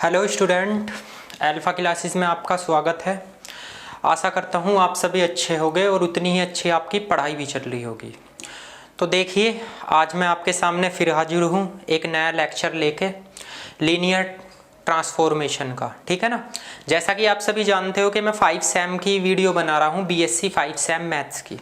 Hello student, alpha classes में आपका स्वागत है। आशा करता हूँ आप सभी अच्छे होंगे और उतनी ही अच्छी आपकी पढ़ाई भी चल रही होगी। तो देखिए, आज मैं आपके सामने फिर हाजिर हूँ एक नया लेक्चर लेके लीनियर ट्रांसफॉर्मेशन का। ठीक है ना। जैसा कि आप सभी जानते हो कि मैं 5 सेम की वीडियो बना रहा हूँ, बीएससी 5 सेम मैथ्स की।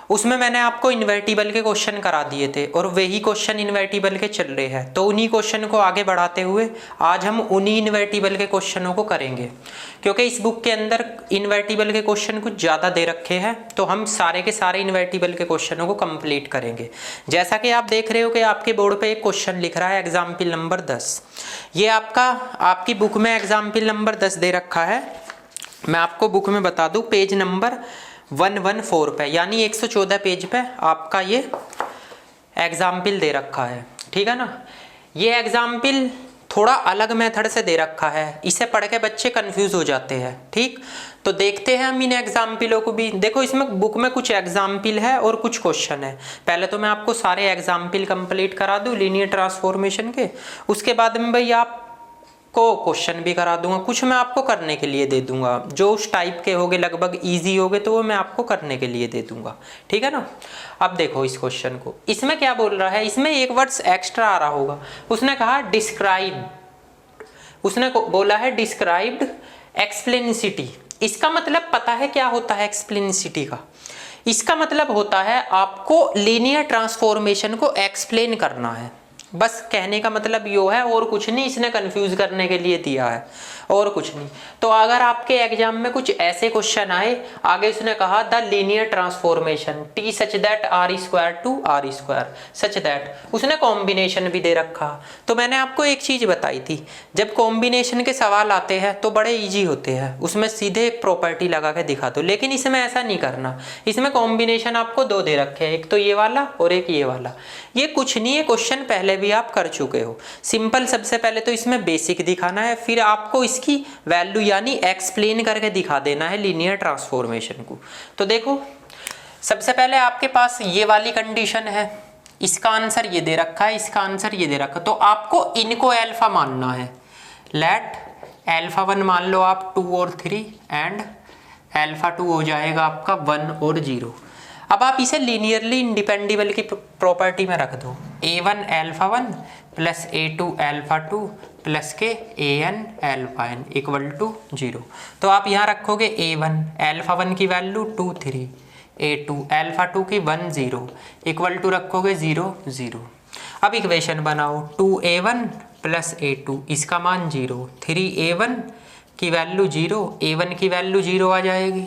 उसमें मैंने आपको इन्वर्टिबल के क्वेश्चन करा दिए थे और वही क्वेश्चन इन्वर्टिबल के चल रहे हैं। तो उन्हीं क्वेश्चन को आगे बढ़ाते हुए आज हम उन्हीं इन्वर्टिबल के क्वेश्चनों को करेंगे, क्योंकि इस बुक के अंदर इन्वर्टिबल के क्वेश्चन कुछ ज़्यादा दे रखे हैं। तो हम सारे के सारे इन्वर्टिबल के क्वेश्चनों को कंप्लीट करेंगे। जैसा कि आप देख रहे हो कि आपके बोर्ड पर एक क्वेश्चन लिख रहा है एग्जाम्पल नंबर 10। ये आपकी बुक में एग्जाम्पल नंबर 10 दे रखा है। मैं आपको बुक में बता दूँ, पेज नंबर 114 पे, यानी 114 पेज पे आपका ये एग्जाम्पल दे रखा है। ठीक है ना। ये एग्जाम्पल थोड़ा अलग मेथड से दे रखा है, इसे पढ़ के बच्चे कंफ्यूज हो जाते हैं। ठीक, तो देखते हैं हम इन एग्जाम्पलों को भी। देखो, इसमें बुक में कुछ एग्जाम्पल है और कुछ क्वेश्चन है। पहले तो मैं आपको सारे एग्जाम्पल कंप्लीट करा दूं लीनियर ट्रांसफॉर्मेशन के, उसके बाद में भाई आप को क्वेश्चन भी करा दूंगा। कुछ मैं आपको करने के लिए दे दूंगा, जो उस टाइप के होगे लगभग इजी होगे तो वो मैं आपको करने के लिए दे दूंगा। ठीक है ना। अब देखो इस क्वेश्चन को, इसमें क्या बोल रहा है, इसमें एक वर्ड्स एक्स्ट्रा आ रहा होगा। उसने कहा डिस्क्राइब, उसने बोला है डिस्क्राइब्ड एक्सप्लेनिसिटी। इसका मतलब पता है क्या होता है एक्सप्लेनिसिटी का? इसका मतलब होता है आपको लीनियर ट्रांसफॉर्मेशन को एक्सप्लेन करना है। बस कहने का मतलब यो है, और कुछ नहीं। इसने कंफ्यूज करने के लिए दिया है, और कुछ नहीं। तो अगर आपके एग्जाम में कुछ ऐसे क्वेश्चन आए, आगे उसने कहा the linear transformation T such that R square to R square such that, उसने कॉम्बिनेशन भी दे रखा। तो मैंने आपको एक चीज बताई थी, जब कॉम्बिनेशन के सवाल आते हैं तो बड़े इजी होते हैं, उसमें सीधे एक प्रॉपर्टी लगा के दिखा दो। लेकिन इसमें ऐसा नहीं करना। इसमें कॉम्बिनेशन आपको दो दे रखे हैं, एक तो ये वाला और एक ये वाला। ये कुछ नहीं है, क्वेश्चन पहले भी आप कर चुके हो। सिंपल, सबसे पहले तो इसमें बेसिक दिखाना है, फिर आपको इसकी वैल्यू यानी एक्सप्लेन करके दिखा देना है लीनियर ट्रांसफॉर्मेशन को। तो देखो, सबसे पहले आपके पास ये वाली कंडीशन है, इसका आंसर ये दे रखा है, इसका आंसर ये दे रखा है। तो आपको इनको अल्फा मानना है। लेट अल्फा 1 मान लो आप 2 और 3, एंड अल्फा 2 हो जाएगा आपका 1 और 0। अब आप इसे लीनियरली इंडिपेंडेबल की प्रॉपर्टी में रख दो। a1 alpha 1 plus a2 alpha 2 plus के an alpha n equal to 0। तो आप यहाँ रखोगे a1 अल्फा 1 की वैल्यू 2 3, a2 अल्फा 2 की 1 0 इक्वल टू रखोगे 0 0। अब इक्वेशन बनाओ, 2a1 प्लस a2, इसका मान 0, 3a1 की वैल्यू 0, a1 की वैल्यू 0 आ जाएगी,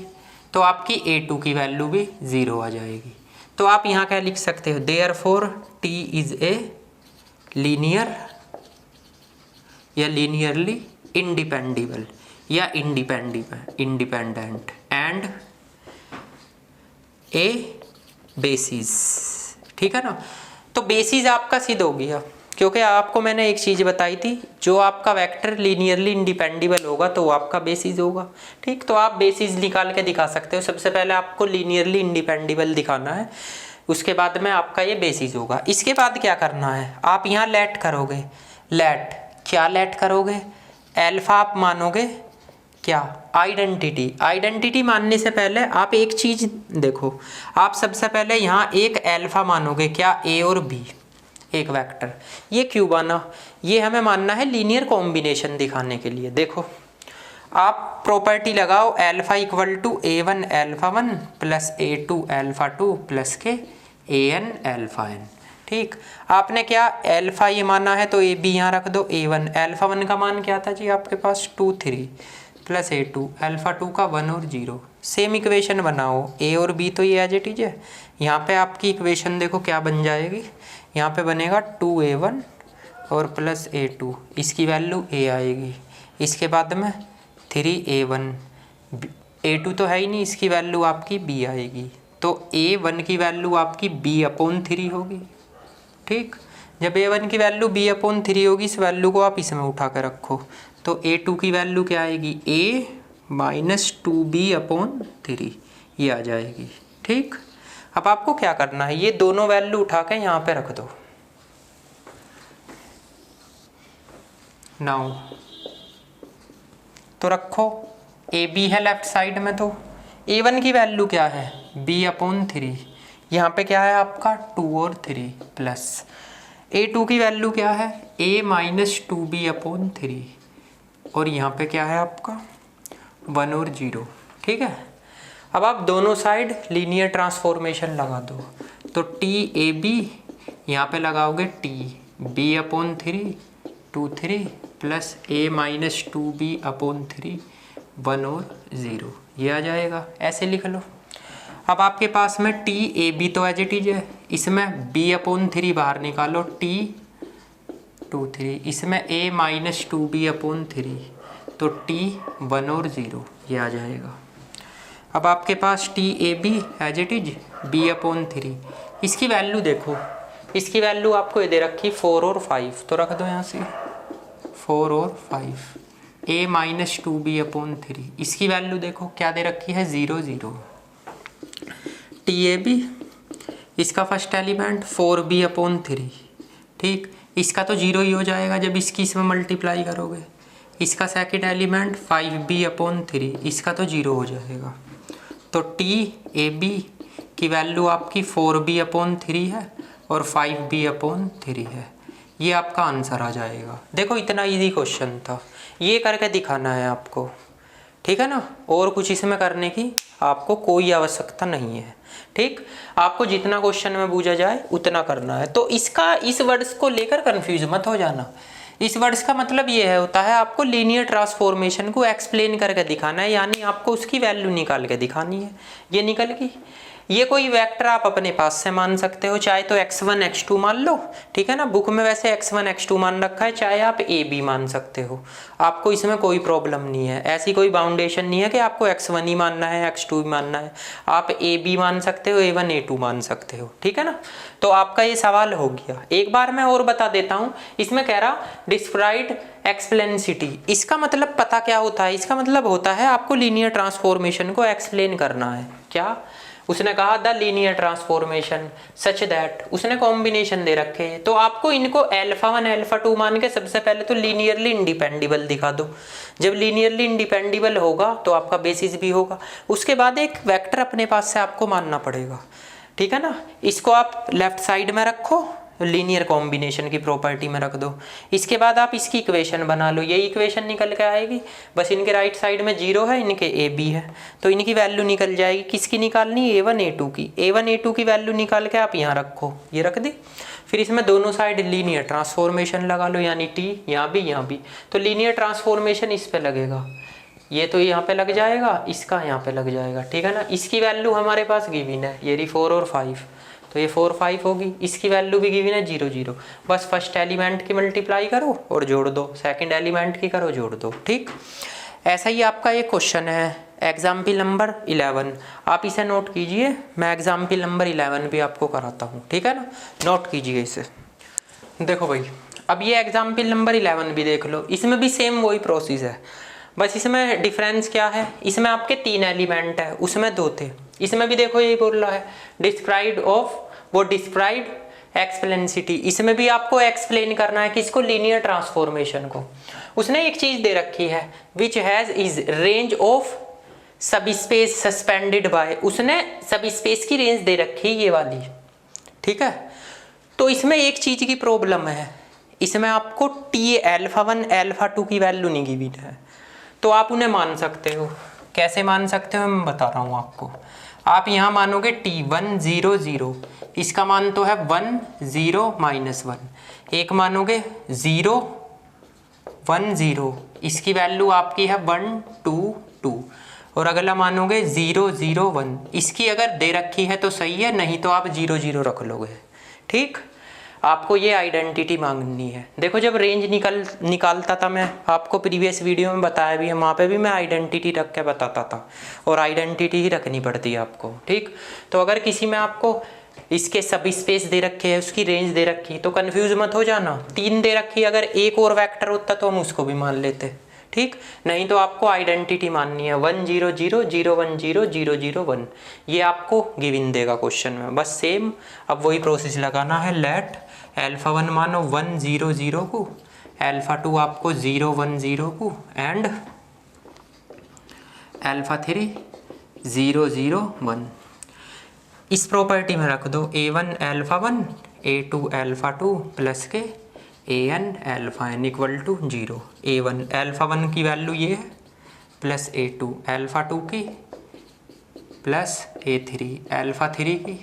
तो आपकी a2 की वैल्यू भी 0 आ जाएगी। तो आप यहाँ क्या लिख सकते हो, therefore t is a linear या लीनियरली इंडिपेंडेबल या इंडिपेंडेंट एंड ए बेसिस। ठीक है ना। तो बेसिस आपका सिद्ध हो गया, क्योंकि आपको मैंने एक चीज़ बताई थी, जो आपका वेक्टर लीनियरली इंडिपेंडेबल होगा तो वो आपका बेसिस होगा। ठीक, तो आप बेसिस निकाल के दिखा सकते हो। सबसे पहले आपको लीनियरली इंडिपेंडेबल दिखाना है, उसके बाद में आपका ये बेसिस होगा। इसके बाद क्या करना है, आप यहाँ लेट करोगे। लेट क्या लेट करोगे, अल्फा आप मानोगे क्या, आइडेंटिटी। आइडेंटिटी मानने से पहले आप एक चीज़ देखो, आप सबसे पहले यहाँ एक अल्फा मानोगे, क्या, ए और बी, एक वेक्टर। ये क्यों बना, ये हमें मानना है लीनियर कॉम्बिनेशन दिखाने के लिए। देखो, आप प्रॉपर्टी लगाओ, alpha equal to a1 alpha 1 plus a2 alpha 2 plus के an अल्फा n। ठीक, आपने क्या अल्फा ये माना है तो ए बी यहाँ रख दो। a1 अल्फा 1 का मान क्या था जी आपके पास, 2 3 प्लस a2 अल्फा 2 का 1 और 0। सेम इक्वेशन बनाओ, a और b तो ये एज इट इज है। यहाँ पे आपकी इक्वेशन देखो क्या बन जाएगी, यहाँ पे बनेगा 2a1 और प्लस a2, इसकी वैल्यू a आएगी। इसके बाद में 3a1, a2 तो है ही नहीं, इसकी वैल्यू आपकी b आएगी। तो a1 की वैल्यू आपकी b/3 होगी। ठीक, जब a1 की वैल्यू b/3 होगी, इस वैल्यू को आप इसमें उठा कर रखो, तो a2 की वैल्यू क्या आएगी, a माइनस 2b/3 ये आ जाएगी। ठीक, अब आपको क्या करना है, ये दोनों वैल्यू उठा के यहाँ पे रख दो। नाउ तो रखो ए बी है लेफ्ट साइड में, तो A1 की वैल्यू क्या है B/3, यहाँ पे क्या है आपका 2 और 3 प्लस A2 की वैल्यू क्या है A-2B/3 और यहाँ पे क्या है आपका 1 और 0। ठीक है, अब आप दोनों साइड लीनियर ट्रांसफॉर्मेशन लगा दो, तो TAB यहाँ पे लगाओगे TB/3 2 3 प्लस A-2B/3 1 और 0, ये आ जाएगा, ऐसे लिख लो। अब आपके पास में TAB तो एज इट इज है, इसमें B/3 बाहर निकालो T 2 3, इसमें A-2B/3 तो T 1 और 0, ये आ जाएगा। अब आपके पास TAB as it is B/3, इसकी वैल्यू देखो, इसकी वैल्यू आपको ये दे रखी 4 और 5, तो रख दो यहाँ से 4 और 5। A-2B/3 इसकी वैल्यू देखो क्या दे रखी है 0 0। TAB इसका फर्स्ट एलिमेंट 4B/3, ठीक, इसका तो 0 ही हो जाएगा जब इसकी इसमें मल्टीप्लाई करोगे। इसका सेकंड एलिमेंट 5B/3, इसका तो 0 हो जाएगा। तो TAB की वैल्यू आपकी 4B/3 है और 5B/3 है, ये आपका आंसर आ जाएगा। देखो इतना इजी क्वेश्चन था, ये करके दिखाना है आपको, ठीक है ना, और कुछ इसमें करने की आपको कोई आवश्यकता नहीं है। ठीक, आपको जितना क्वेश्चन में पूछा जाए उतना करना है। तो इसका इस वर्ड्स को लेकर कंफ्यूज मत हो जाना। इस वर्ड्स का मतलब ये है होता है आपको लीनियर ट्रांसफॉर्मेशन को एक्सप्लेन करके दिखाना है, यानी आपको उसकी वैल्यू निकाल के दिखानी है। ये निकल गई, ये कोई वेक्टर आप अपने पास से मान सकते हो, चाहे तो x1 x2 मान लो, ठीक है ना, बुक में वैसे x1 x2 मान रखा है, चाहे आप AB मान सकते हो, आपको इसमें कोई प्रॉब्लम नहीं है। ऐसी कोई बाउंडेशन नहीं है कि आपको x1 ही मानना है x2 ही मानना है, आप AB मान सकते हो, A1 A2 मान सकते हो, ठीक है ना। तो आपका ये सवाल हो गया। एक बार मैं और बता देता हूँ, इसमें कह रहा डिस्क्राइब एक्सप्लेनिसिटी, इसका मतलब पता क्या होता है, इसका मतलब होता है आपको लीनियर ट्रांसफॉर्मेशन को एक्सप्लेन करना है। क्या उसने कहा, the linear transformation such that, उसने कॉम्बिनेशन दे रखे हैं, तो आपको इनको α1 α2 मान के सबसे पहले तो लीनियरली इंडिपेंडेबल दिखा दो। जब लीनियरली इंडिपेंडेबल होगा तो आपका बेसिस भी होगा, उसके बाद एक वेक्टर अपने पास से आपको मानना पड़ेगा, ठीक है ना। इसको आप लेफ्ट साइड में रखो, लीनियर कॉम्बिनेशन की प्रॉपर्टी में रख दो, इसके बाद आप इसकी इक्वेशन बना लो, ये इक्वेशन निकल के आएगी। बस इनके राइट साइड में 0 है, इनके AB है, तो इनकी वैल्यू निकल जाएगी। किसकी निकालनी, A1 A2 की। A1 A2 की वैल्यू निकाल के आप यहाँ रखो, ये रख दी। फिर इसमें दोनों साइड लीनियर ट्रांसफॉर्मेशन लगा लो, यानी T यहाँ भी, तो लीनियर ट्रांसफॉर्मेशन इस पे लगेगा, ये तो यहाँ पे लग जाएगा, इसका यहाँ पे लग जाएगा, ठीक है ना। इसकी वैल्यू हमारे पास गिवन है, ये 4 और 5, तो ये 4 5 होगी। इसकी वैल्यू भी गिवन है 0 0, बस फर्स्ट एलिमेंट की मल्टीप्लाई करो और जोड़ दो, सेकंड एलिमेंट की करो जोड़ दो, ठीक। ऐसा ही आपका ये क्वेश्चन है एग्जाम्पल नंबर 11, आप इसे नोट कीजिए, मैं एग्जाम्पल नंबर 11 भी आपको कराता हूँ, ठीक है ना, नोट कीजिए इसे। देखो भाई, अब ये एग्जाम्पल नंबर 11 भी देख लो, इसमें भी सेम वही प्रोसेस है, बस इसमें डिफरेंस क्या है, इसमें आपके 3 एलिमेंट है, उसमें 2 थे। इसमें भी देखो यही बोल रहा है डिस्क्राइब एक्सप्लेनिसिटी, इसमें भी आपको एक्सप्लेन करना है किसको, लीनियर ट्रांसफॉर्मेशन को। उसने एक चीज दे रखी है which has is range of सब स्पेस सस्पेंडेड बाय, उसने सब स्पेस की रेंज दे रखी ये वाली, ठीक है। तो इसमें एक चीज की प्रॉब्लम है, इसमें आपको α1 α2 की वैल्यू नहीं गिवन है, तो आप उन्हें मान सकते हो। कैसे मान सकते हो मैं बता रहा हूँ आपको। आप यहाँ मानोगे T1 0 0, इसका मान तो है 1 0 -1, एक मानोगे 0 1 0, इसकी वैल्यू आपकी है 1 2 2, और अगला मानोगे 0 0 1, इसकी अगर दे रखी है तो सही है, नहीं तो आप 0 0 रख लोगे, ठीक। आपको ये आइडेंटिटी मांगनी है। देखो जब रेंज निकालता था मैं आपको प्रीवियस वीडियो में बताया भी है, वहाँ पे भी मैं आइडेंटिटी रख के बताता था, और आइडेंटिटी ही रखनी पड़ती है आपको, ठीक। तो अगर किसी में आपको इसके सब स्पेस दे रखे हैं, उसकी रेंज दे रखी, तो कंफ्यूज मत हो जाना। 3 दे रखी, अगर एक और वेक्टर होता तो हम उसको भी मान लेते, ठीक। नहीं तो आपको आइडेंटिटी माननी है 1 0 0 0 1 0 0 0 1, ये आपको गिवन देगा क्वेश्चन में, बस सेम अब वही प्रोसेस लगाना है। लेट α1 मानो 1 0 0 को, α2 आपको 0 1 0 को, एंड अल्फ़ा 3 0 0 1। इस प्रॉपर्टी में रख दो A1 alpha 1 A2 alpha 2 plus के AN alpha n equal to 0। A1 alpha 1 की वैल्यू ये है प्लस A2 अल्फ़ा 2 की प्लस A3 अल्फ़ा 3 की,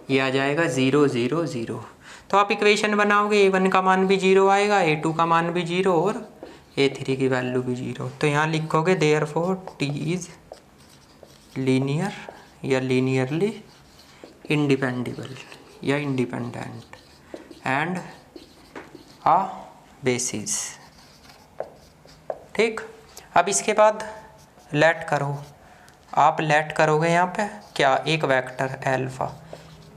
ये आ जाएगा 0 0 0। तो आप इक्वेशन बनाओगे A1 का मान भी 0 आएगा, A2 का मान भी 0 और A3 की वैल्यू भी 0। तो यहाँ लिखोगे देयरफॉर T इज़ लीनियर या लीनियरली इंडिपेंडेबल या इंडिपेंडेंट एंड आ बेसिस। ठीक, अब इसके बाद लेट करो, आप लेट करोगे यहाँ पे क्या, एक vector alpha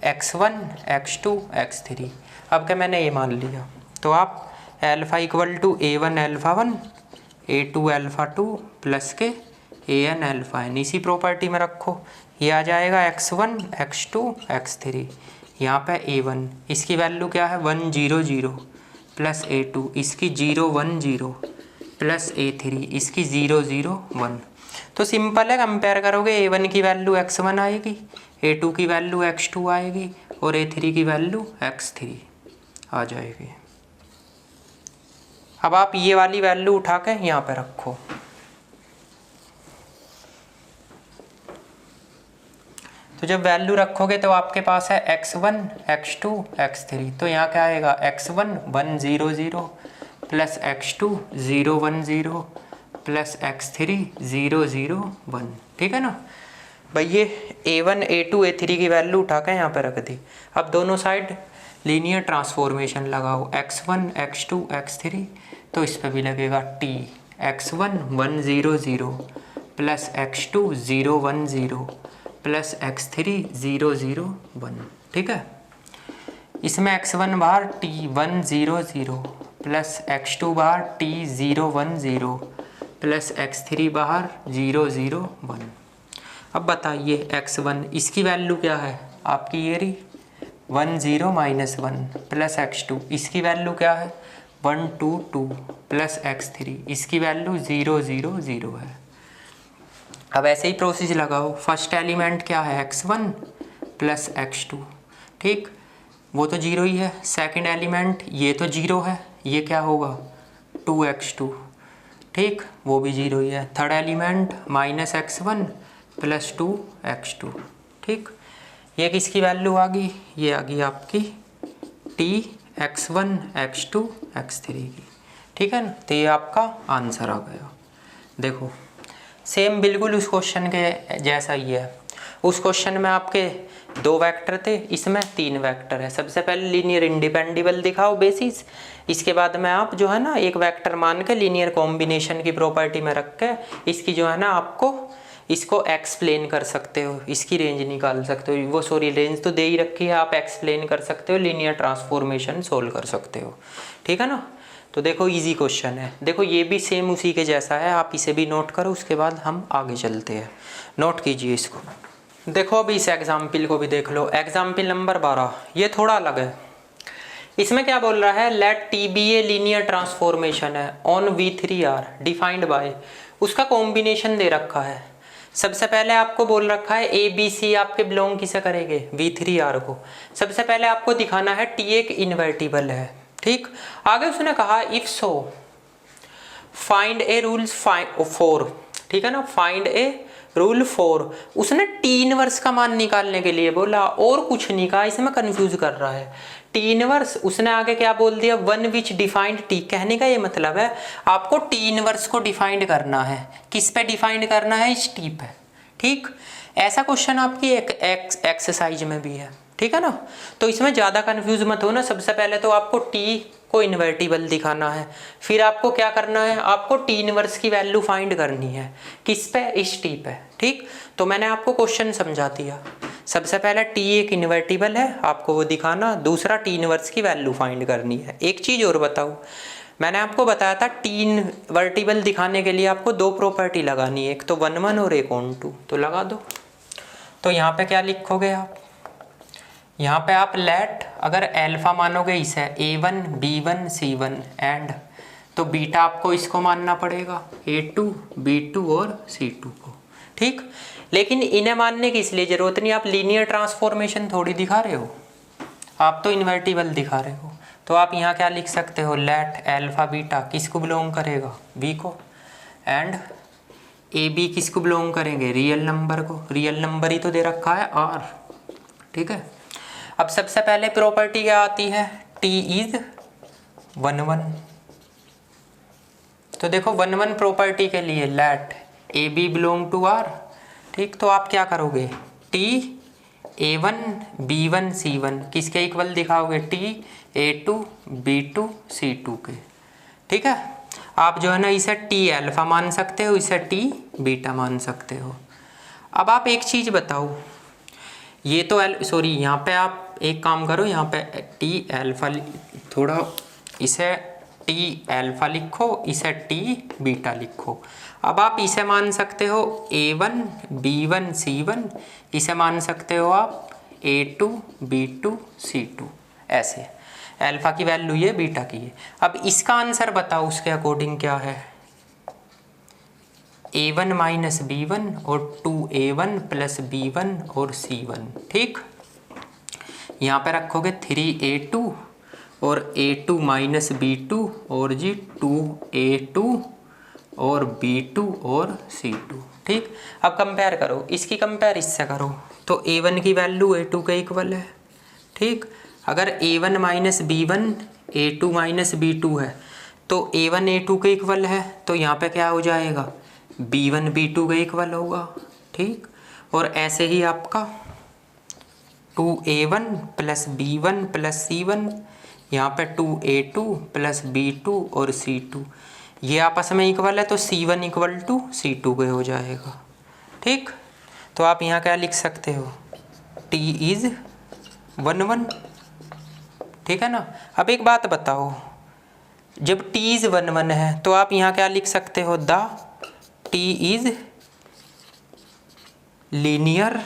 x1 x2 x3। अब क्या मैंने ये मान लिया, तो आप alpha equal to A1 alpha 1 A2 alpha 2 plus के AN अल्फ़ा n इसी प्रॉपर्टी में रखो। ये आ जाएगा x1 x2 x3। यहाँ पे A1 इसकी वैल्यू क्या है 1 0 0 प्लस A2 इसकी 0 1 0 प्लस A3 इसकी 0 0 1। तो सिंपल है, कंपेयर करोगे A1 की वैल्यू x1 आएगी, A2 की वैल्यू x2 आएगी और A3 की वैल्यू x3 आ जाएगी। अब आप ये वाली वैल्यू उठा के यहाँ पे रखो। तो जब वैल्यू रखोगे तो आपके पास है x1 x2 x3। तो यहाँ क्या आएगा x1 1 0 0 plus x2 0 1 0 plus x3 0 0 1। ठीक है ना भाई, ये A1 A2 A3 की वैल्यू उठा के यहाँ पे रख दी। अब दोनों साइड लीनियर ट्रांसफॉर्मेशन लगाओ, x1 x2 x3। तो इस पे भी लगेगा T x1 1 0 0 plus x2 0 1 0 plus x3 0 0 1। ठीक है, इसमें x1 बार T 1 0 0 प्लस x2 बार T 0 1 0 प्लस x3 बाहर 0 0 1। अब बताइए x1 इसकी वैल्यू क्या है आपकी, ये रही 1 0 -1 प्लस x2 इसकी वैल्यू क्या है 1 2 2 प्लस x3 इसकी वैल्यू 0 0 0 है। अब ऐसे ही प्रोसेस लगाओ, फर्स्ट एलिमेंट क्या है x1 प्लस x2। ठीक, वो तो 0 ही है। सेकंड एलिमेंट ये तो 0 है, ये क्या होगा 2x2। ठीक, वो भी 0 ही है। Third element -x1 plus 2x2। ठीक, ये किसकी वैल्यू आ गई, ये आ गई आपकी T x1 x2 x3 की। ठीक है ना, तो ये आपका आंसर आ गया। देखो सेम बिल्कुल उस क्वेश्चन के जैसा ही है। उस क्वेश्चन में आपके 2 वेक्टर थे, इसमें 3 वेक्टर है। सबसे पहले लीनियर इंडिपेंडेबल दिखाओ बेसिस, इसके बाद में आप जो है ना एक वेक्टर मान के लीनियर कॉम्बिनेशन की प्रॉपर्टी में रख के इसकी जो है ना आपको इसको एक्सप्लेन कर सकते हो, इसकी रेंज निकाल सकते हो। वो सॉरी रेंज तो दे ही रखी है, आप एक्सप्लेन कर सकते हो, लीनियर ट्रांसफॉर्मेशन सोल्व कर सकते हो। ठीक है ना, तो देखो इजी क्वेश्चन है। देखो ये भी सेम उसी के जैसा है, आप इसे भी नोट करो, उसके बाद हम आगे चलते हैं। नोट कीजिए इसको। देखो अभी इस एग्जाम्पल को भी देख लो, एग्जाम्पल नंबर 12। ये थोड़ा अलग है, इसमें क्या बोल रहा है, let T be a linear transformation है ऑन V3R डिफाइंड बाय, उसका कॉम्बिनेशन दे रखा है। सबसे पहले आपको बोल रखा है ए बी सी आपके बिलोंग किसे करेंगे V3R को। सबसे पहले आपको दिखाना है T एक इन्वर्टिबल है। ठीक, आगे उसने कहा if so find A rules 4। ठीक है ना, फाइंड ए रूल 4। उसने T इनवर्स का मान निकालने के लिए बोला और कुछ नहीं कहा, इसमें कंफ्यूज कर रहा है। T इनवर्स उसने आगे क्या बोल दिया, वन विच डिफाइंड T। कहने का ये मतलब है आपको T इनवर्स को डिफाइंड करना है। किस पे डिफाइंड करना है, इस T पे। ठीक, ऐसा क्वेश्चन आपकी एक एक्सरसाइज में भी है। ठीक है ना, तो इसमें ज़्यादा कंफ्यूज मत हो ना। सबसे पहले तो आपको T को इन्वर्टिबल दिखाना है, फिर आपको क्या करना है, आपको T इनवर्स की वैल्यू फाइंड करनी है। किस पे, इस T पे। ठीक, तो मैंने आपको क्वेश्चन समझा दिया। सबसे पहले T एक इन्वर्टिबल है, आपको वो दिखाना। दूसरा T इनवर्स की वैल्यू फाइंड करनी है। एक चीज़ और बताऊँ, मैंने आपको बताया था T इन्वर्टिबल दिखाने के लिए आपको 2 प्रॉपर्टी लगानी है, एक तो 1 1 और एक ऑन 2। तो लगा दो। तो यहाँ पे क्या लिखोगे आप, यहाँ पे आप लेट, अगर अल्फा मानोगे इसे A1 B1 C1 एंड, तो बीटा आपको इसको मानना पड़ेगा A2 B2 और C2 को। ठीक। लेकिन इन्हें मानने की इसलिए ज़रूरत नहीं, आप लीनियर ट्रांसफॉर्मेशन थोड़ी दिखा रहे हो, आप तो इन्वर्टिबल दिखा रहे हो। तो आप यहाँ क्या लिख सकते हो, लेट अल्फा बीटा किसको बिलोंग करेगा, वी को, एंड ए बी किसको बिलोंग करेंगे, रियल नंबर को। रियल नंबर ही तो दे रखा है आर, ठीक है। अब सबसे पहले प्रॉपर्टी क्या आती है, टी इज 1 1। तो देखो 1 1 प्रॉपर्टी के लिए let a b belong to R, ठीक। तो आप क्या करोगे, टी A1 B1 C1 किसके इक्वल दिखाओगे, टी A2 B2 C2 के, ठीक है। आप जो है ना इसे टी अल्फा मान सकते हो, इसे टी बीटा मान सकते हो। अब आप एक चीज़ बताओ, ये तो सॉरी यहाँ पे आप एक काम करो, यहाँ पे टी अल्फा थोड़ा इसे टी अल्फा लिखो, इसे टी बीटा लिखो। अब आप इसे मान सकते हो A1 B1 C1, इसे मान सकते हो आप A2 B2 C2, ऐसे अल्फा की वैल्यू ये, बीटा की है। अब इसका आंसर बताओ उसके अकॉर्डिंग क्या है, A1 माइनस B1 और 2A1 प्लस B1 और C1, ठीक। यहाँ पे रखोगे 3A2 और A2 माइनस B2 और जी 2A2 और B2 और C2, ठीक। अब कंपेयर करो, इसकी कंपेयर इससे करो, तो A1 की वैल्यू A2 के इक्वल है, ठीक। अगर A1 minus B1 A2 minus B2 है तो A1 A2 के इक्वल है, तो यहाँ पे क्या हो जाएगा, B1 B2 के इक्वल होगा, ठीक। और ऐसे ही आपका 2A1 plus B1 plus C1, यहाँ पे 2A2 प्लस B2 और C2, ये आपस में इक्वल है, तो C1 इक्वल टू C2 के हो जाएगा, ठीक। तो आप यहाँ क्या लिख सकते हो, T इज़ 1 1, ठीक है ना। अब एक बात बताओ, जब T इज़ 1 1 है तो आप यहाँ क्या लिख सकते हो, the T is linear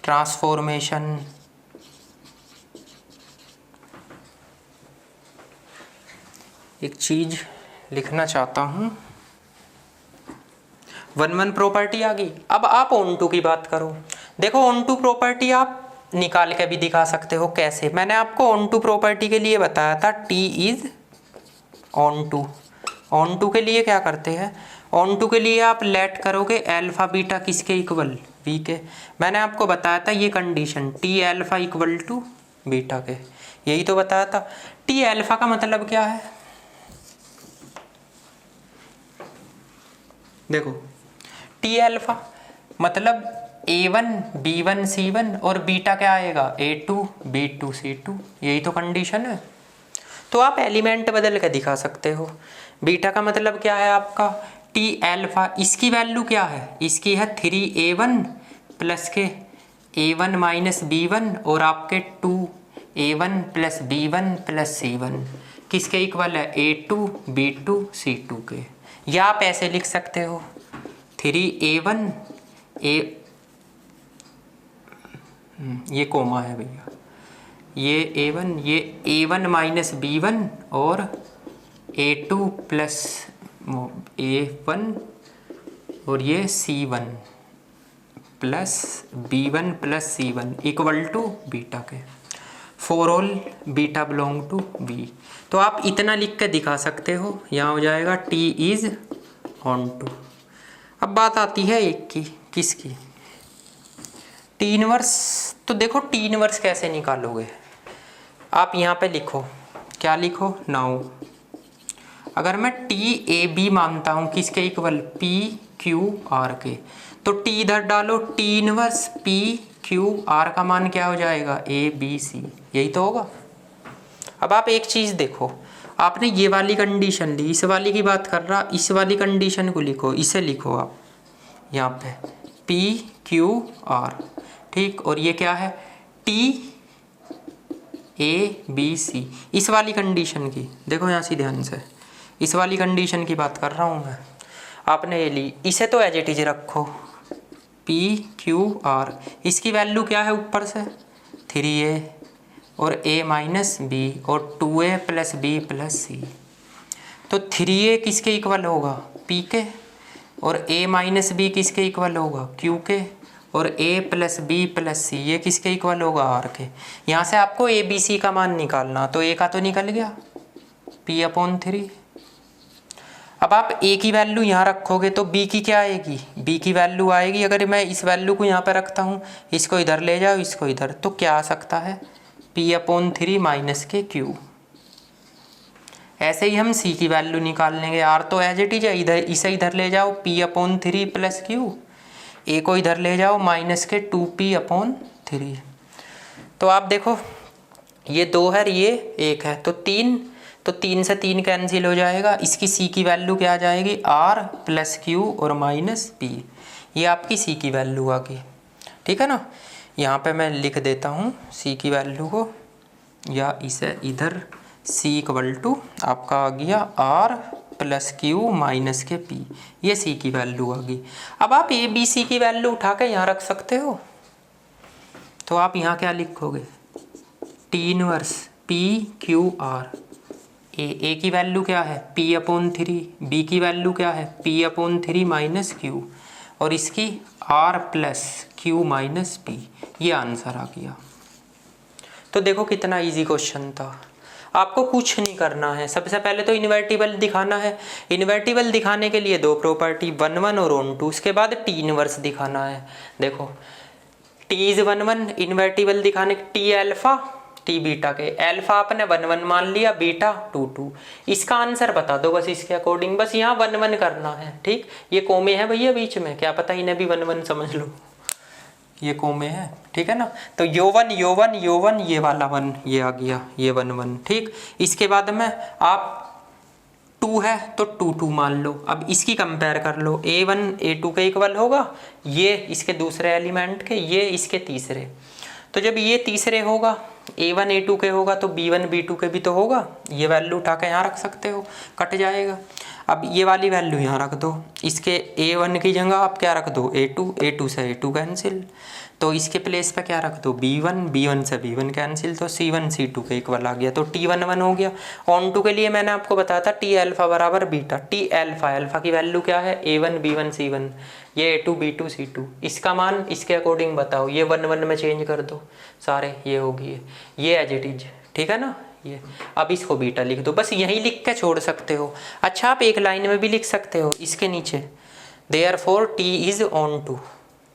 transformation. एक चीज़ लिखना चाहता हूँ, 1 1 प्रॉपर्टी आ गई। अब आप ऑन टू की बात करो, देखो ऑन टू प्रॉपर्टी आप निकाल के भी दिखा सकते हो, कैसे, मैंने आपको ऑन टू प्रॉपर्टी के लिए बताया था, T is onto. Onto के लिए क्या करते हैं, ऑन टू के लिए आप लेट करोगे अल्फा बीटा किसके इक्वल, वी के। मैंने आपको बताया था ये condition, T alpha equal to beta के, यही तो बताया था। टी अल्फा का मतलब क्या है, देखो टी अल्फा मतलब A1 B1 C1 और बीटा क्या आएगा, A2 B2 C2, यही तो कंडीशन है। तो आप एलिमेंट बदल के दिखा सकते हो। बीटा का मतलब क्या है आपका, टी अल्फा, इसकी वैल्यू क्या है, इसकी है 3A1 प्लस के A1 माइनस B1 और आपके 2A1 plus B1 plus C1 किसके इक्वल है, A2 B2 C2 के। या आप ऐसे लिख सकते हो 3A1 ये कोमा है भैया, ये A1, ये A1 माइनस B1 और A2 प्लस A1 और ये C1 plus B1 plus C1 equal to beta के, for all beta belong to B। तो आप इतना लिख के दिखा सकते हो, यहाँ हो जाएगा T इज ऑन टू। अब बात आती है एक की, किसकी, टी इनवर्स। तो देखो टी इनवर्स कैसे निकालोगे, आप यहाँ पे लिखो, क्या लिखो, नाउ अगर मैं टी ए बी मानता हूँ किसके इक्वल, पी क्यू आर के, तो टी इधर डालो, T inverse P Q R का मान क्या हो जाएगा, ए बी सी, यही तो होगा। अब आप एक चीज़ देखो, आपने ये वाली कंडीशन ली, इस वाली की बात कर रहा, इस वाली कंडीशन को लिखो, इसे लिखो आप यहाँ पे पी क्यू आर, ठीक। और ये क्या है, टी ए बी सी, इस वाली कंडीशन की, देखो यहाँ से ध्यान से, इस वाली कंडीशन की बात कर रहा हूँ मैं। आपने ये ली, इसे तो एज इट इज रखो, पी क्यू आर, इसकी वैल्यू क्या है ऊपर से 3A और A माइनस बी और 2A प्लस बी प्लस सी। तो 3A किसके इक्वल होगा, P के, और a माइनस बी किसके इक्वल होगा, q के, और a प्लस बी प्लस सी ये किसके इक्वल होगा, r के। यहाँ से आपको a b c का मान निकालना, तो a का तो निकल गया p/3। अब आप a की वैल्यू यहाँ रखोगे तो b की क्या आएगी, b की वैल्यू आएगी, अगर मैं इस वैल्यू को यहाँ पर रखता हूँ, इसको इधर ले जाओ, इसको इधर, तो क्या आ सकता है, p/3 माइनस के q। ऐसे ही हम c की वैल्यू निकाल लेंगे, r तो एज इट इज है, इधर इसे इधर ले जाओ p/3 प्लस q, a को इधर ले जाओ माइनस के 2p/3। तो आप देखो ये 2 है, ये 1 है, तो 3 से 3 कैंसिल हो जाएगा। इसकी c की वैल्यू क्या आ जाएगी, r प्लस q और माइनस p। ये आपकी c की वैल्यू आ गई, ठीक है ना। यहाँ पे मैं लिख देता हूँ c की वैल्यू को, या इसे इधर c इक्वल टू आपका आ गया r प्लस q माइनस के p, ये c की वैल्यू आ गई। अब आप a b c की वैल्यू उठा के यहाँ रख सकते हो, तो आप यहाँ क्या लिखोगे, t inverse p q r। ए की वैल्यू क्या है p/3, बी की वैल्यू क्या है p/3 माइनस q, और इसकी r plus q minus p, ये आंसर आ गया। तो देखो कितना इजी क्वेश्चन था, आपको कुछ नहीं करना है। सबसे पहले तो इन्वर्टिबल दिखाना है। इन्वर्टिबल दिखाने के लिए 2 प्रॉपर्टी 1 1 और ऑन 2, उसके बाद टी इनवर्स दिखाना है। देखो t इज 1 1, इन्वर्टिबल दिखाने टी अल्फा टी बीटा के, अल्फा आपने 1 1 मान लिया, बीटा 2 2। इसका आंसर बता दो बस इसके अकॉर्डिंग, बस यहाँ 1 1 करना है, ठीक। ये कोमे है भैया बीच में, क्या पता इन्हें भी 1 1 समझ लो, ये कोमे है, ठीक है ना। तो यो वन यो वन यो वन, ये वाला 1 ये आ गया, ये 1 1, ठीक। इसके बाद में आप 2 है तो 2 2 मान लो। अब इसकी कंपेयर कर लो, a1 a2 के इक्वल होगा, ये इसके दूसरे एलिमेंट के, ये इसके तीसरे। तो जब ये तीसरे होगा, a1 a2 के होगा, तो b1 b2 के भी तो होगा। ये वैल्यू उठा के यहाँ रख सकते हो, कट जाएगा। अब ये वाली वैल्यू यहाँ रख दो, इसके a1 की जगह आप क्या रख दो, a2 से a2 कैंसिल, तो इसके प्लेस पे क्या रख दो, b1 से b1 कैंसिल, तो c1 c2 के इक्वल आ गया, तो t1 1 हो गया। ऑन टू के लिए मैंने आपको बताया था t अल्फा बराबर बीटा, t अल्फा की वैल्यू क्या है, a1 b1 c1, ये a2 b2 c2। इसका मान इसके अकॉर्डिंग बताओ, ये 1 1 में चेंज कर दो सारे, ये होगी ये एज इट इज, ठीक है ना। ये अब इसको बीटा लिख दो, बस यही लिख के छोड़ सकते हो। अच्छा आप एक लाइन में भी लिख सकते हो इसके नीचे, therefore t is onto,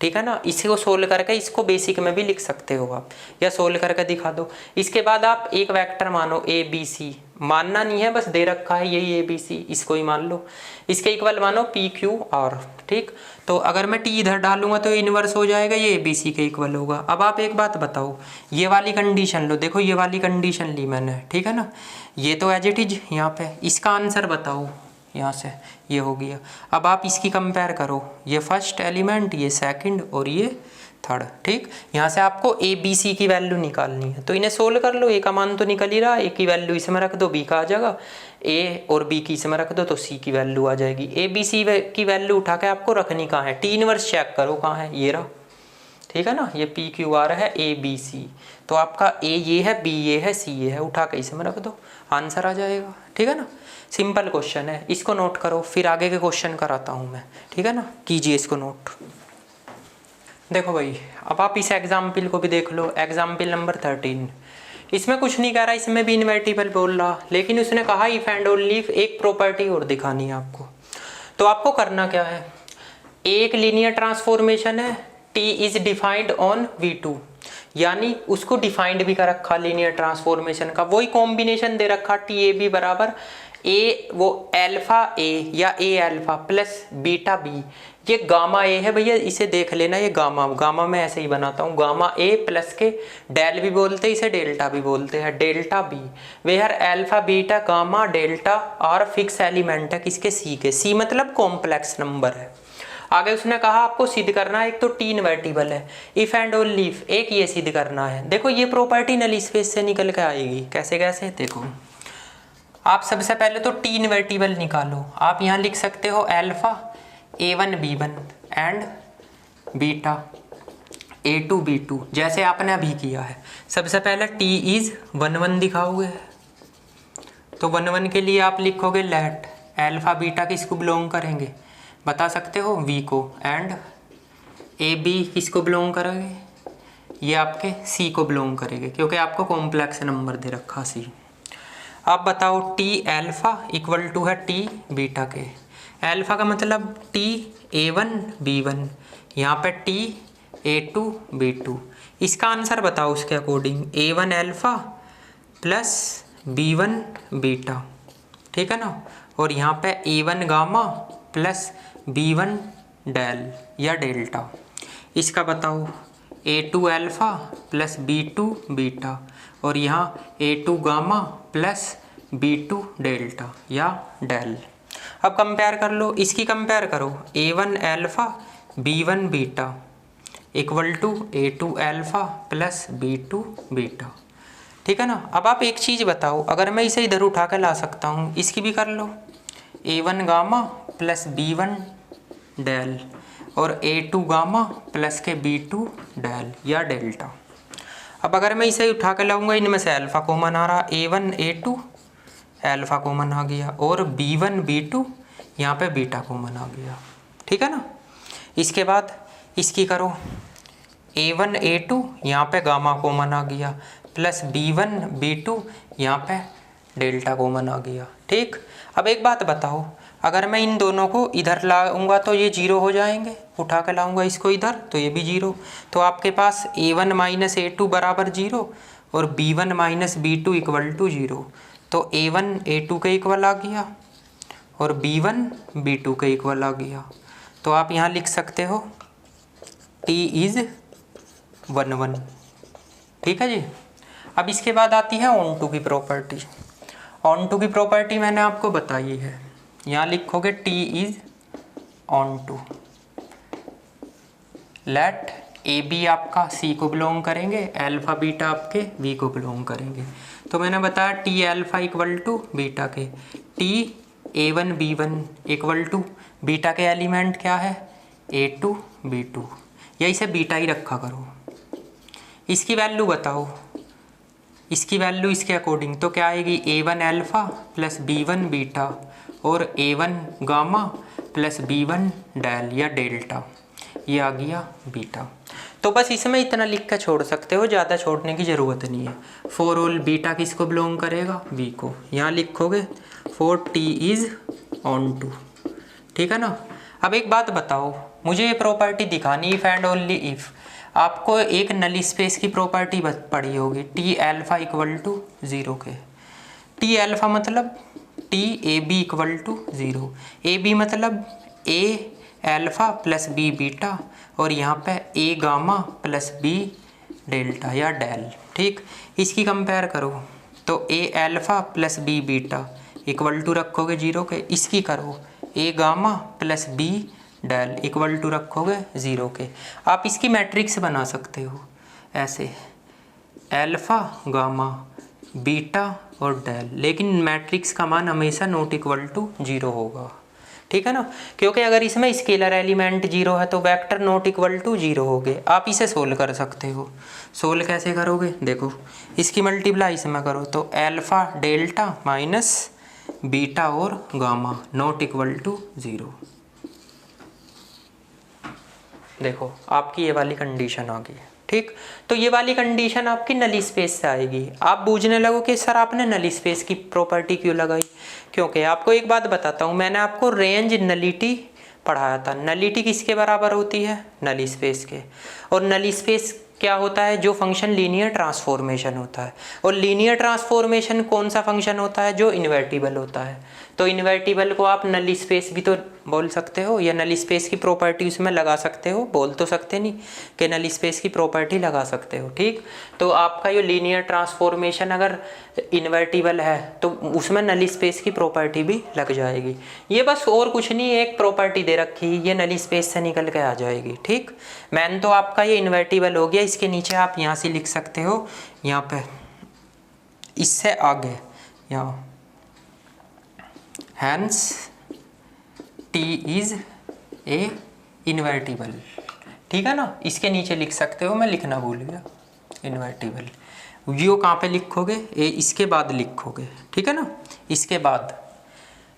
ठीक है ना। इसको सोल्व करके इसको बेसिक में भी लिख सकते हो आप, या सोल्व करके दिखा दो। इसके बाद आप एक वेक्टर मानो a b c, मानना नहीं है, बस दे रखा है यही a b c, इसको ही मान लो। इसके इक्वल मानो p q r, ठीक। तो अगर मैं t इधर डालूंगा तो इनवर्स हो जाएगा, ये a b c के इक्वल होगा। अब आप एक बात बताओ, ये वाली कंडीशन लो, देखो ये वाली कंडीशन ली मैंने, ठीक है ना। ये तो एज इट इज यहाँ पे, इसका आंसर बताओ, यहाँ से ये हो गया। अब आप इसकी कंपेयर करो, ये फर्स्ट एलिमेंट, ये सेकंड और ये थर्ड, ठीक। यहाँ से आपको ए बी सी की वैल्यू निकालनी है, तो इन्हें सोल्व कर लो। ए का मान तो निकल ही रहा, ए की वैल्यू इसमें रख दो, बी का आ जाएगा, ए और बी की इसमें रख दो तो सी की वैल्यू आ जाएगी। ए बी सी की वैल्यू उठा के आपको रखनी कहाँ है, टी इनवर्स चेक करो कहाँ है, ये रहा, ठीक है ना। ये पी क्यू आर है, ए बी सी, तो आपका ए ये है, बी ये है, सी ये है, उठा के इसमें रख दो, आंसर आ जाएगा, ठीक है ना। सिंपल क्वेश्चन है, इसको नोट करो, फिर आगे के क्वेश्चन कराता हूँ मैं, ठीक है ना। कीजिए इसको नोट। देखो भाई, अब आप इस एग्जाम्पल को भी देख लो, एग्जाम्पल नंबर 13। इसमें कुछ नहीं कह रहा, इसमें भी इन्वर्टिबल बोल रहा, लेकिन उसने कहा इफ एंड ओनली इफ, एक प्रॉपर्टी और दिखानी है आपको। तो आपको करना क्या है, एक लीनियर ट्रांसफॉर्मेशन है, T is defined on V2, यानी उसको डिफाइंड भी कर रखा लीनियर ट्रांसफॉर्मेशन का, वही कॉम्बिनेशन दे रखा टी ए बी बराबर ए, वो अल्फा ए या ए अल्फा प्लस बीटा बी। ये गामा ए है भैया, इसे देख लेना, ये गामा मैं ऐसे ही बनाता हूँ, गामा ए प्लस के डेल भी बोलते हैं इसे, डेल्टा भी बोलते हैं, delta b where alpha beta gamma delta और फिक्स एलिमेंट है किसके, सी के। सी मतलब कॉम्प्लेक्स नंबर है। आगे उसने कहा आपको सिद्ध करना है, एक तो टी इनवर्टिबल है, इफ एंड ओनली इफ, एक ये सिद्ध करना है। देखो ये प्रॉपर्टी नल स्पेस से निकल के आएगी, कैसे कैसे देखो। आप सबसे पहले तो टी इनवर्टिबल निकालो, आप यहाँ लिख सकते हो alpha a1 b1 and beta a2 b2, जैसे आपने अभी किया है। सबसे पहले t इज 1 1 दिखाओगे, तो 1 1 के लिए आप लिखोगे लेट अल्फा बीटा किसको बिलोंग करेंगे, बता सकते हो वी को, एंड ए बी किसको बिलोंग करेंगे, ये आपके सी को बिलोंग करेंगे क्योंकि आपको कॉम्प्लेक्स नंबर दे रखा सी। आप बताओ टी एल्फ़ा इक्वल टू है टी बीटा के। एल्फ़ा का मतलब टी A1 B1, यहाँ पे टी A2 B2। इसका आंसर बताओ उसके according, A1 alpha plus B1 beta, ठीक है ना, और यहाँ पे A1 gamma plus B1 del या डेल्टा। इसका बताओ A2 alpha plus B2 beta, और यहाँ A2 gamma plus B2 delta या डेल। अब कंपेयर कर लो, इसकी कंपेयर करो, A1 alpha B1 beta equal to A2 alpha plus B2 beta, ठीक है ना। अब आप एक चीज़ बताओ, अगर मैं इसे इधर उठा कर ला सकता हूँ, इसकी भी कर लो, A1 gamma plus B1 del और A2 गामा प्लस के B2 डेल या डेल्टा। अब अगर मैं इसे उठा कर लाऊंगा, इनमें से अल्फ़ा कॉमन आ रहा, A1 A2 अल्फ़ा कॉमन आ गया, और B1 B2 यहाँ पे बीटा कॉमन आ गया, ठीक है ना। इसके बाद इसकी करो, A1 A2 यहाँ पे गामा कॉमन आ गया, प्लस B1 B2 यहाँ पे डेल्टा कॉमन आ गया, ठीक। अब एक बात बताओ, अगर मैं इन दोनों को इधर लाऊंगा तो ये जीरो हो जाएंगे, उठा कर लाऊंगा इसको इधर तो ये भी जीरो, तो आपके पास A1 माइनस A2 बराबर जीरो और B1 minus B2 equal to zero. तो A1 A2 के इक्वल आ गया और B1 B2 के इक्वल आ गया। तो आप यहाँ लिख सकते हो T इज़ 1 1, ठीक है जी। अब इसके बाद आती है ऑन टू की प्रॉपर्टी। ऑन टू की प्रॉपर्टी मैंने आपको बताई है, यहाँ लिखोगे T is onto, let a B आपका सी को बिलोंग करेंगे, अल्फ़ा बीटा आपके वी को बिलोंग करेंगे। तो मैंने बताया T alpha equal to beta के, T A1 B1 equal to beta के एलिमेंट क्या है A2 B2, या इसे बीटा ही रखा करो। इसकी वैल्यू बताओ, इसकी वैल्यू इसके अकॉर्डिंग तो क्या आएगी, A1 alpha plus B1 beta और A1 gamma plus B1 del या डेल्टा, ये आ गया बीटा। तो बस इसमें इतना लिख कर छोड़ सकते हो, ज़्यादा छोड़ने की ज़रूरत नहीं है। फॉर ऑल बीटा किसको बिलोंग करेगा, वी को। यहाँ लिखोगे for T is onto, ठीक है ना। अब एक बात बताओ, मुझे ये प्रॉपर्टी दिखानी, इफ़ एंड ओनली इफ़। आपको एक नल स्पेस की प्रॉपर्टी पढ़ी होगी, T alpha equal to zero के। टी अल्फ़ा मतलब T A b equal to zero, a b मतलब a alpha plus b beta और यहाँ पे a gamma plus b delta या डेल, ठीक। इसकी कंपेयर करो तो a alpha plus b beta equal to रखोगे ज़ीरो के, इसकी करो a gamma plus b del equal to रखोगे ज़ीरो के। आप इसकी मैट्रिक्स बना सकते हो ऐसे, अल्फ़ा गामा बीटा और डेल, लेकिन मैट्रिक्स का मान हमेशा नॉट इक्वल टू ज़ीरो होगा, ठीक है ना, क्योंकि अगर इसमें स्केलर एलिमेंट जीरो है तो vector not equal to zero हो गए। आप इसे सोल्व कर सकते हो। सोल्व कैसे करोगे, देखो इसकी मल्टीप्लाई इसमें करो तो अल्फ़ा डेल्टा माइनस बीटा और gamma not equal to zero. देखो आपकी ये वाली कंडीशन आ गई, ठीक। तो ये वाली कंडीशन आपकी नल स्पेस से आएगी। आप बूझने लगो कि सर आपने नल स्पेस की प्रॉपर्टी क्यों लगाई, क्योंकि आपको एक बात बताता हूँ, मैंने आपको रेंज नलिटी पढ़ाया था। नलिटी किसके बराबर होती है, नल स्पेस के। और नल स्पेस क्या होता है, जो फंक्शन लीनियर ट्रांसफॉर्मेशन होता है। और लीनियर ट्रांसफॉर्मेशन कौन सा फंक्शन होता है, जो इन्वर्टिबल होता है। तो इन्वर्टिबल को आप नल स्पेस भी तो बोल सकते हो, या नल स्पेस की प्रॉपर्टी उसमें लगा सकते हो, बोल तो सकते नहीं कि नल स्पेस की प्रॉपर्टी लगा सकते हो, ठीक। तो आपका ये लीनियर ट्रांसफॉर्मेशन अगर इन्वर्टिबल है तो उसमें नल स्पेस की प्रॉपर्टी भी लग जाएगी। ये बस और कुछ नहीं, एक प्रॉपर्टी दे रखी, ये नल स्पेस से निकल के आ जाएगी, ठीक। मैन तो आपका ये इन्वर्टिबल हो गया, इसके नीचे आप यहाँ से लिख सकते हो, यहाँ पे इससे आगे यहाँ hence T is a invertible, ठीक है ना। इसके नीचे लिख सकते हो, मैं लिखना भूल गया, इन्वर्टिबल। यो कहाँ पे लिखोगे, ए इसके बाद लिखोगे, ठीक है ना। इसके बाद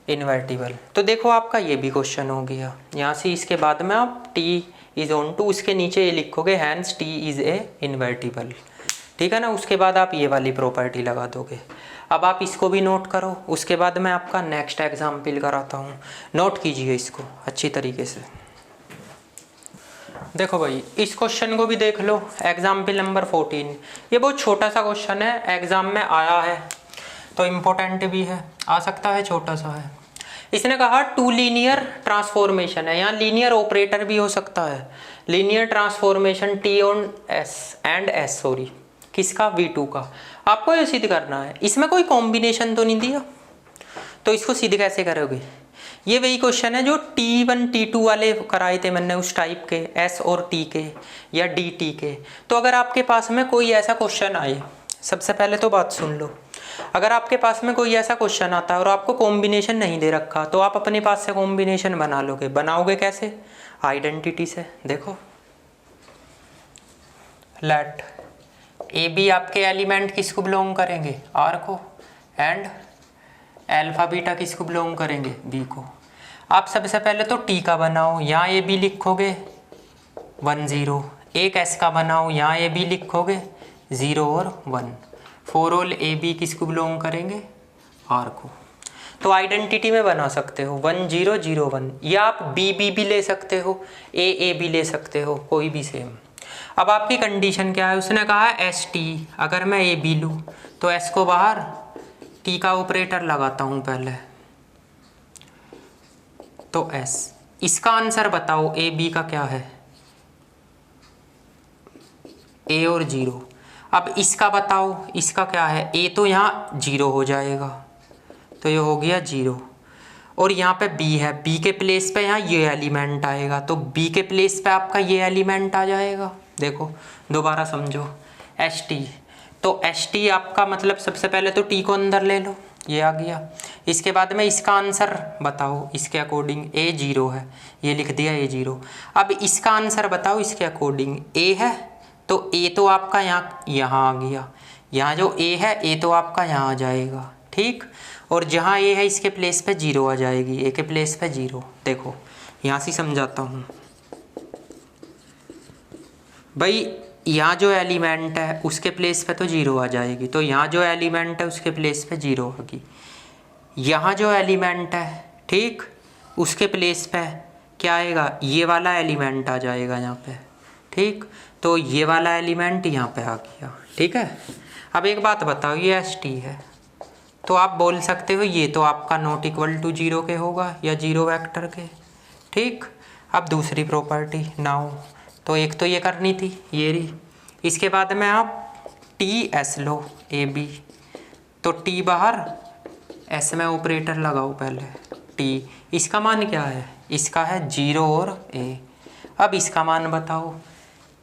इन्वर्टिबल। तो देखो आपका ये भी क्वेश्चन हो गया। यहाँ से इसके बाद में आप t इज ऑन टू, उसके नीचे ये लिखोगे hence t is a invertible, ठीक है ना। उसके बाद आप ये वाली प्रॉपर्टी लगा दोगे। अब आप इसको भी नोट करो, उसके बाद मैं आपका नेक्स्ट एग्जाम्पल कराता हूँ। नोट कीजिए इसको अच्छी तरीके से। देखो भाई इस क्वेश्चन को भी देख लो, एग्जाम्पल नंबर 14। ये बहुत छोटा सा क्वेश्चन है, एग्जाम में आया है तो इम्पोर्टेंट भी है, आ सकता है छोटा सा है। इसने कहा टू लीनियर ट्रांसफॉर्मेशन है, यहाँ लीनियर ऑपरेटर भी हो सकता है। Linear transformation T on S and S, sorry किसका, V2 का। आपको ये सिद्ध करना है, इसमें कोई कॉम्बिनेशन तो नहीं दिया, तो इसको सिद्ध कैसे करोगे। ये वही क्वेश्चन है जो T1 T2 वाले कराए थे मैंने, उस टाइप के S और T के या DT के। तो अगर आपके पास में कोई ऐसा क्वेश्चन आए, सबसे पहले तो बात सुन लो, अगर आपके पास में कोई ऐसा क्वेश्चन आता है और आपको कॉम्बिनेशन नहीं दे रखा, तो आप अपने पास से कॉम्बिनेशन बना लोगे। बनाओगे कैसे, आइडेंटिटी से। देखो लेट ए बी आपके एलिमेंट किसको बिलोंग करेंगे, R को, एंड अल्फा बीटा किसको बिलोंग करेंगे, B को। आप सबसे पहले तो T का बनाओ, यहाँ ए बी लिखोगे 1 0। एक S का बनाओ, यहाँ ए बी लिखोगे 0 और 1। फॉर ऑल ए बी किसको बिलोंग करेंगे, R को। तो आइडेंटिटी में बना सकते हो 1 0 0 1, या आप B B भी ले सकते हो, A भी ले सकते हो, कोई भी सेम। अब आपकी कंडीशन क्या है, उसने कहा है एस टी। अगर मैं ए बी लूँ तो एस को बाहर, टी का ऑपरेटर लगाता हूँ पहले, तो एस। इसका आंसर बताओ ए बी का क्या है, ए और 0। अब इसका बताओ, इसका क्या है, ए तो यहाँ 0 हो जाएगा, तो ये हो गया 0। और यहाँ पे बी है, बी के प्लेस पे यहाँ ये एलिमेंट आएगा, तो बी के प्लेस पे आपका ये एलिमेंट आ जाएगा। देखो दोबारा समझो, एस टी, तो एस टी आपका मतलब सबसे पहले तो टी को अंदर ले लो, ये आ गया। इसके बाद में इसका आंसर बताओ, इसके अकॉर्डिंग ए 0 है, ये लिख दिया ए 0। अब इसका आंसर बताओ इसके अकॉर्डिंग, ए है तो ए तो आपका यहाँ आ गया, यहाँ जो ए है ए तो आपका यहाँ आ जाएगा, ठीक। और जहाँ ए है इसके प्लेस पे 0 आ जाएगी, ए के प्लेस पे 0। देखो यहाँ से समझाता हूँ भाई, यहाँ जो एलिमेंट है उसके प्लेस पे तो 0 आ जाएगी, तो यहाँ जो एलिमेंट है उसके प्लेस पे 0 होगी। यहाँ जो एलिमेंट है, ठीक, उसके प्लेस पे क्या आएगा, ये वाला एलिमेंट आ जाएगा यहाँ पे, ठीक। तो ये वाला एलिमेंट यहाँ पे आ गया, ठीक है। अब एक बात बताओ, ये एस टी है, तो आप बोल सकते हो ये तो आपका नॉट इक्वल टू 0 के होगा या 0 वेक्टर के, ठीक। अब दूसरी प्रॉपर्टी नाउ, तो एक तो ये करनी थी, ये रही। इसके बाद में आप टी एस लो ए बी, तो टी बाहर, एस में ऑपरेटर लगाओ पहले, टी। इसका मान क्या है, इसका है 0 और ए। अब इसका मान बताओ,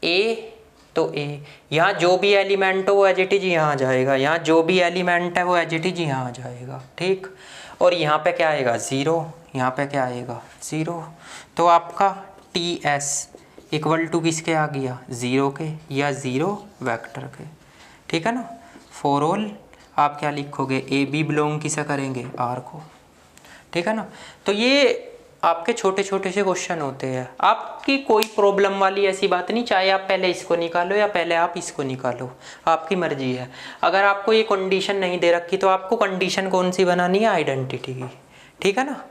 ए तो ए, यहाँ जो भी एलिमेंट हो वो एज इट इज यहाँ आ जाएगा, यहाँ जो भी एलिमेंट है वो एज इट इज यहाँ आ जाएगा, ठीक। और यहाँ पे क्या आएगा 0, यहाँ पे क्या आएगा 0। तो आपका टी एस इक्वल टू किसके आ गया, 0 के या 0 वेक्टर के, ठीक है ना। फॉर ऑल आप क्या लिखोगे, ए बी बिलोंग किसे करेंगे, आर को, ठीक है ना। तो ये आपके छोटे छोटे से क्वेश्चन होते हैं, आपकी कोई प्रॉब्लम वाली ऐसी बात नहीं, चाहे आप पहले इसको निकालो या पहले आप इसको निकालो, आपकी मर्जी है। अगर आपको ये कंडीशन नहीं दे रखी तो आपको कंडीशन कौन सी बनानी है, आइडेंटिटी की, ठीक है ना।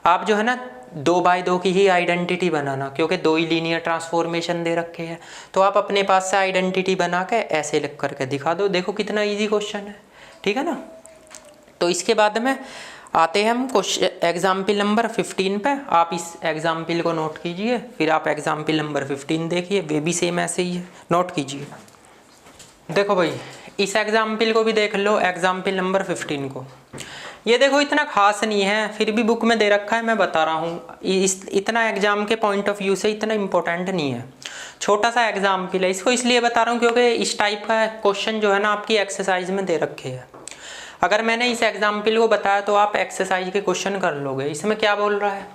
आप जो है ना 2 बाय 2 की ही आइडेंटिटी बनाना, क्योंकि 2 ही लीनियर ट्रांसफॉर्मेशन दे रखे हैं, तो आप अपने पास से आइडेंटिटी बना के ऐसे लिख करके दिखा दो। देखो कितना ईजी क्वेश्चन है, ठीक है ना। तो इसके बाद में आते हैं हम क्वेश्चन एग्जाम्पल नंबर 15 पे। आप इस एग्जाम्पल को नोट कीजिए, फिर आप एग्जाम्पल नंबर 15 देखिए, वे भी सेम ऐसे ही है, नोट कीजिए। देखो भाई इस एग्जाम्पल को भी देख लो, एग्जाम्पल नंबर 15 को। ये देखो इतना खास नहीं है, फिर भी बुक में दे रखा है, मैं बता रहा हूँ। इतना एग्जाम के पॉइंट ऑफ व्यू से इतना इम्पोर्टेंट नहीं है, छोटा सा एग्जाम्पल है। इसको इसलिए बता रहा हूँ क्योंकि इस टाइप का क्वेश्चन जो है ना आपकी एक्सरसाइज में दे रखे हैं। अगर मैंने इस एग्जाम्पल को बताया तो आप एक्सरसाइज के क्वेश्चन कर लोगे। इसमें क्या बोल रहा है,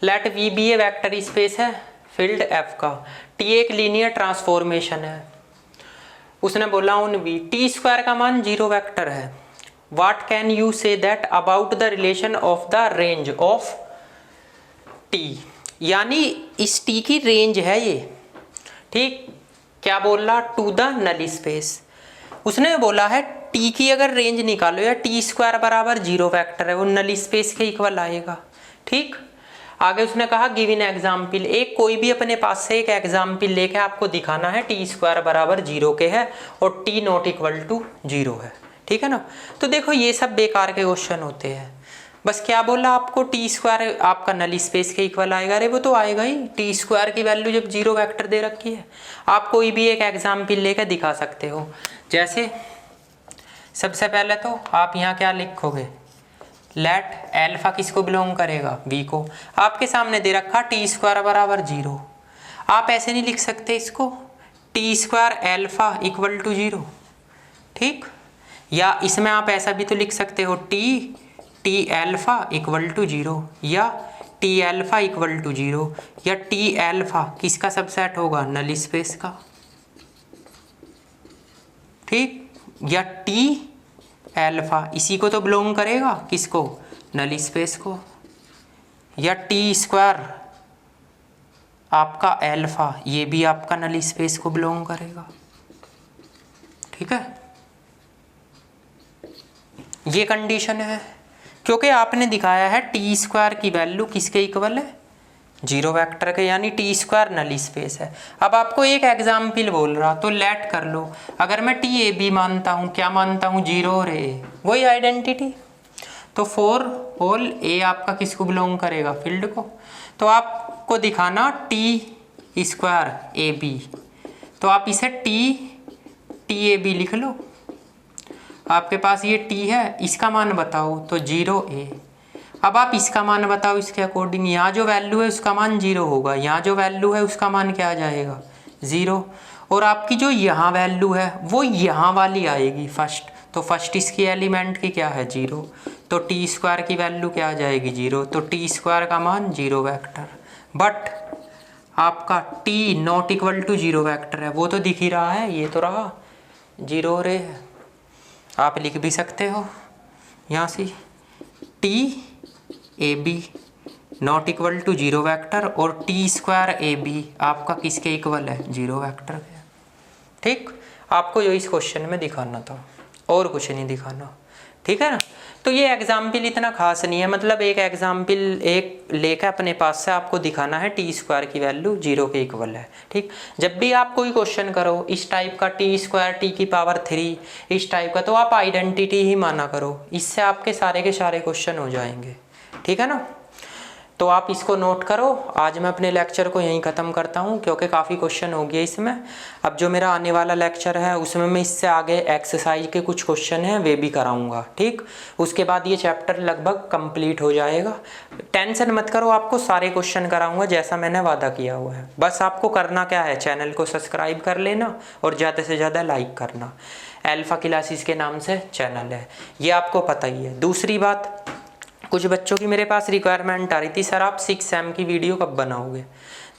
let V be a vector space है फील्ड एफ का, टी एक लीनियर ट्रांसफॉर्मेशन है। उसने बोला ऑन वी टी स्क्वायर का मान 0 वेक्टर है, what can you say that about the relation of the range of T, यानी इस टी की रेंज है ये, ठीक। क्या बोल रहा, टू द नल स्पेस। उसने बोला है टी की अगर रेंज निकालो या टी स्क्वायर बराबर 0 वेक्टर है, वो नल स्पेस के इक्वल आएगा, ठीक। आगे उसने कहा गिव इन एग्जाम्पल, एक कोई भी अपने पास से एक एग्जाम्पल लेके आपको दिखाना है टी स्क्वायर बराबर 0 के है और टी नॉट इक्वल टू 0 है, ठीक है ना। तो देखो ये सब बेकार के क्वेश्चन होते हैं, बस क्या बोला आपको, टी स्क्वायर आपका नल स्पेस के इक्वल आएगा, अरे वो तो आएगा ही, टी स्क्वायर की वैल्यू जब 0 वेक्टर दे रखी है। आप कोई भी एक एग्जाम्पल लेकर दिखा सकते हो, जैसे सबसे पहले तो आप यहाँ क्या लिखोगे, लेट एल्फा किसको बिलोंग करेगा, वी को। आपके सामने दे रखा टी स्क्वायर बराबर 0, आप ऐसे नहीं लिख सकते इसको, T square alpha equal to 0, ठीक। या इसमें आप ऐसा भी तो लिख सकते हो टी एल्फा इक्वल टू 0, या टी एल्फा इक्वल टू 0, या टी एल्फा किसका सबसेट होगा, नल स्पेस का, ठीक। या टी एल्फा इसी को तो बिलोंग करेगा, किसको, नल स्पेस को। या टी स्क्वायर आपका एल्फा, ये भी आपका नल स्पेस को बिलोंग करेगा, ठीक है। ये कंडीशन है क्योंकि आपने दिखाया है टी स्क्वायर की वैल्यू किसके इक्वल है, 0 वेक्टर के, यानी टी स्क्वायर नल स्पेस है। अब आपको एक एग्जाम्पल बोल रहा तो लेट कर लो, अगर मैं टी ए बी मानता हूँ, क्या मानता हूँ, 0 और ए, वही आइडेंटिटी। तो फॉर ऑल ए आपका किसको बिलोंग करेगा, फील्ड को। तो आपको दिखाना टी स्क्वायर ए बी, तो आप इसे टी ए बी लिख लो। आपके पास ये टी है, इसका मान बताओ, तो 0 ए। अब आप इसका मान बताओ, इसके अकॉर्डिंग यहाँ जो वैल्यू है उसका मान 0 होगा, यहाँ जो वैल्यू है उसका मान क्या आ जाएगा, 0। और आपकी जो यहाँ वैल्यू है वो यहाँ वाली आएगी फर्स्ट, तो फर्स्ट इसकी एलिमेंट की क्या है, 0। तो टी स्क्वायर की वैल्यू क्या आ जाएगी, 0। तो टी स्क्वायर का मान 0 वेक्टर। बट आपका T not equal to 0 vector है, वो तो दिख ही रहा है, ये तो रहा 0 रे है। आप लिख भी सकते हो यहाँ से T A B not equal to 0 vector, और टी स्क्वायर ए बी आपका किसके इक्वल है, 0 वेक्टर के, ठीक। आपको जो इस क्वेश्चन में दिखाना था, और कुछ नहीं दिखाना, ठीक है ना। तो ये एग्जाम्पल इतना खास नहीं है, मतलब एक एग्जाम्पल एक लेकर अपने पास से आपको दिखाना है टी स्क्वायर की वैल्यू 0 के इक्वल है, ठीक। जब भी आप कोई क्वेश्चन करो इस टाइप का, टी स्क्वायर टी की पावर 3 इस टाइप का, तो आप आइडेंटिटी ही माना करो, इससे आपके सारे के सारे क्वेश्चन हो जाएंगे, ठीक है ना। तो आप इसको नोट करो। आज मैं अपने लेक्चर को यहीं ख़त्म करता हूँ क्योंकि काफ़ी क्वेश्चन हो गए इसमें। अब जो मेरा आने वाला लेक्चर है उसमें मैं इससे आगे एक्सरसाइज के कुछ क्वेश्चन हैं वे भी कराऊंगा, ठीक। उसके बाद ये चैप्टर लगभग कंप्लीट हो जाएगा। टेंशन मत करो, आपको सारे क्वेश्चन कराऊंगा जैसा मैंने वादा किया हुआ है। बस आपको करना क्या है, चैनल को सब्सक्राइब कर लेना और ज़्यादा से ज़्यादा लाइक करना। अल्फा क्लासेस के नाम से चैनल है, ये आपको पता ही है। दूसरी बात, कुछ बच्चों की मेरे पास रिक्वायरमेंट आ रही थी, सर आप 6 सेम की वीडियो कब बनाओगे।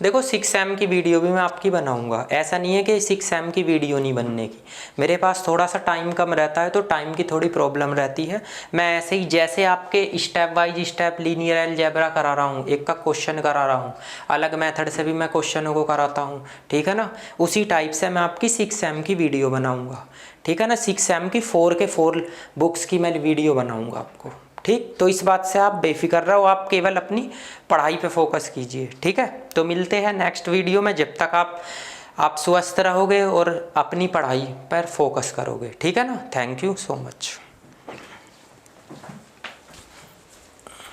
देखो 6 सेम की वीडियो भी मैं आपकी बनाऊंगा, ऐसा नहीं है कि 6 सेम की वीडियो नहीं बनने की। मेरे पास थोड़ा सा टाइम कम रहता है तो टाइम की थोड़ी प्रॉब्लम रहती है। मैं ऐसे ही जैसे आपके step by step linear algebra करा रहा हूँ, एक का क्वेश्चन करा रहा हूँ, अलग मेथड से भी मैं क्वेश्चनों को कराता हूँ, ठीक है ना। उसी टाइप से मैं आपकी 6 सेम की वीडियो बनाऊँगा, ठीक है ना। 6 सेम की 4 के 4 बुक्स की मैं वीडियो बनाऊँगा आपको, ठीक। तो इस बात से आप बेफिक्र रहो, आप केवल अपनी पढ़ाई पे फोकस कीजिए, ठीक है। तो मिलते हैं नेक्स्ट वीडियो में, जब तक आप स्वस्थ रहोगे और अपनी पढ़ाई पर फोकस करोगे, ठीक है ना। Thank you so much.